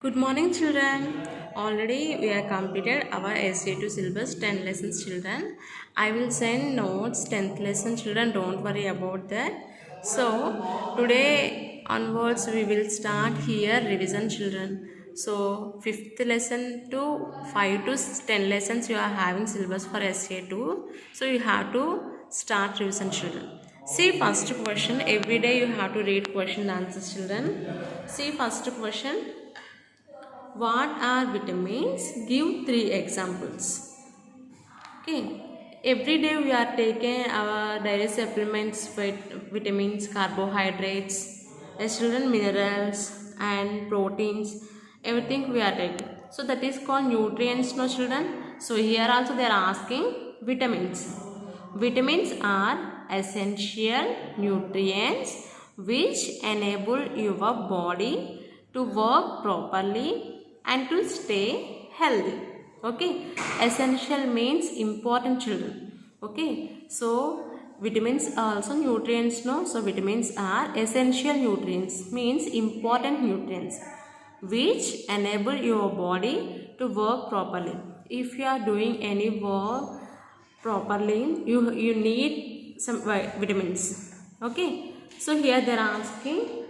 Good morning, children. Already we have completed our SJ2 syllabus 10 lessons, children. I will send notes 10th lesson, children. Don't worry about that. So today onwards we will start here revision, children. So 5th lesson to 5 to 10 lessons you are having syllabus for SJ2. So you have to start revision, children. See first question. Every day you have to read question and answers, children. See first question. What are vitamins? Give three examples. Okay. Every day we are taking our daily supplements, vitamins, carbohydrates, children, minerals and proteins. Everything we are taking. So that is called nutrients, no children. So here also they are asking vitamins. Vitamins are essential nutrients which enable your body to work properly and to stay healthy. Okay, essential means important, children. Okay, so vitamins are also nutrients, no? So vitamins are essential nutrients, means important nutrients which enable your body to work properly. If you are doing any work properly, you need some vitamins. Okay, so here they are asking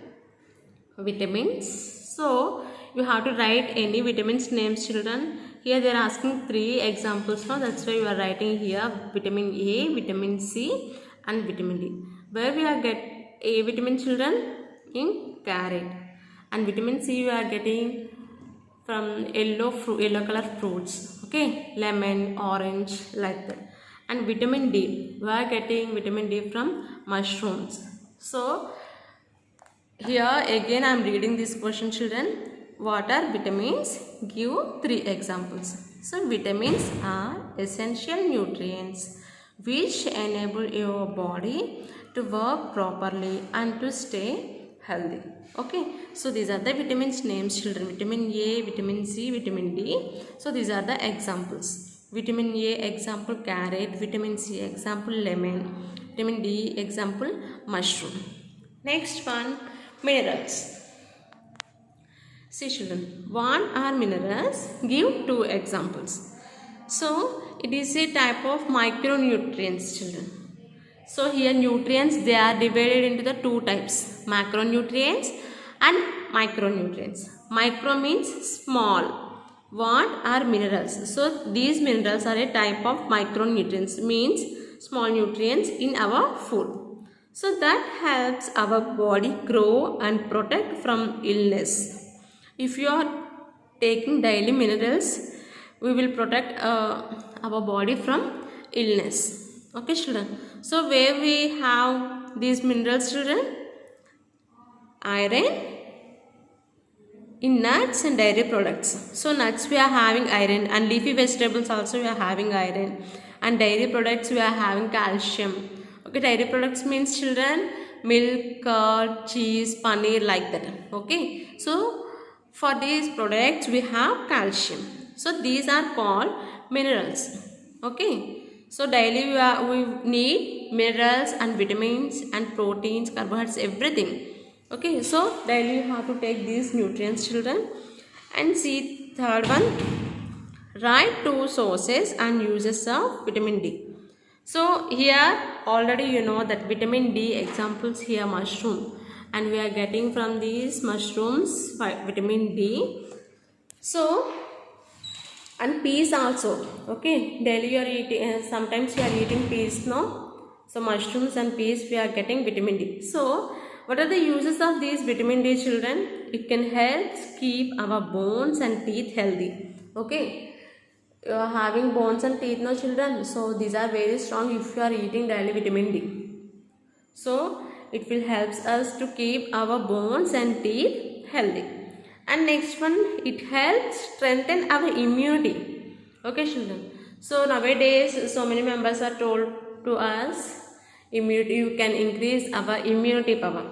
vitamins. So you have to write any vitamins names, children. Here they are asking three examples now. That's why you are writing here vitamin A, vitamin C and vitamin D. Where we are get A vitamin, children? In carrot. And vitamin C you are getting from yellow color fruits. Okay, lemon, orange, like that. And vitamin D, we are getting vitamin D from mushrooms. So here again I am reading this question, children. What are vitamins? Give three examples. So vitamins are essential nutrients which enable your body to work properly and to stay healthy. Okay, so these are the vitamins names, children. Vitamin A, vitamin C, vitamin D. So these are the examples. Vitamin A example carrot, vitamin C example lemon, vitamin D example mushroom. Next one, minerals. See, children, what are minerals? Give two examples. So it is a type of micronutrients, children. So here nutrients, they are divided into the two types, macronutrients and micronutrients. Micro means small. What are minerals? So these minerals are a type of micronutrients, means small nutrients in our food. So that helps our body grow and protect from illness. If you are taking daily minerals, we will protect our body from illness. Okay, children. So where we have these minerals, children? Iron in nuts and dairy products. So nuts we are having iron, and leafy vegetables also we are having iron, and dairy products we are having calcium. Okay, dairy products means, children, milk, curd, cheese, paneer, like that. Okay, so for these products we have calcium. So these are called minerals. Okay, so daily we need minerals and vitamins and proteins, carbohydrates, everything. Okay, so daily you have to take these nutrients, children. And see third one, write two sources and uses of vitamin D. So here already you know that vitamin D examples here mushroom, and we are getting from these mushrooms vitamin D. So and peas also. Okay, daily you are eating, sometimes you are eating peas, no? So mushrooms and peas we are getting vitamin D. So what are the uses of these vitamin D, children? It can help keep our bones and teeth healthy. Okay, you are having bones and teeth, no, children? So these are very strong if you are eating daily vitamin D. So it will help us to keep our bones and teeth healthy. And next one, it helps strengthen our immunity. Okay, children. So nowadays so many members are told to us immunity, you can increase our immunity power.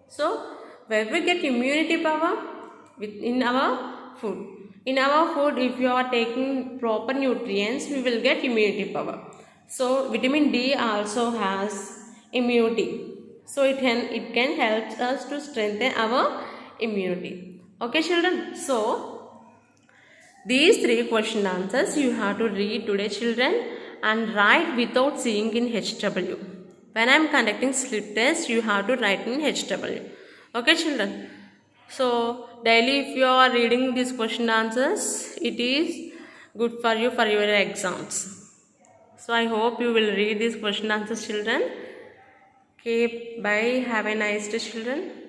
So where we get immunity power? In our food. In our food, if you are taking proper nutrients, we will get immunity power. So vitamin D also has immunity. So it can help us to strengthen our immunity. Okay, children. So these three question answers you have to read today, children, and write without seeing in HW. When I am conducting slip test, you have to write in HW. Okay, children. So daily, if you are reading these question answers, it is good for you for your exams. So I hope you will read these question answers, children. Okay, bye. Have a nice day, children.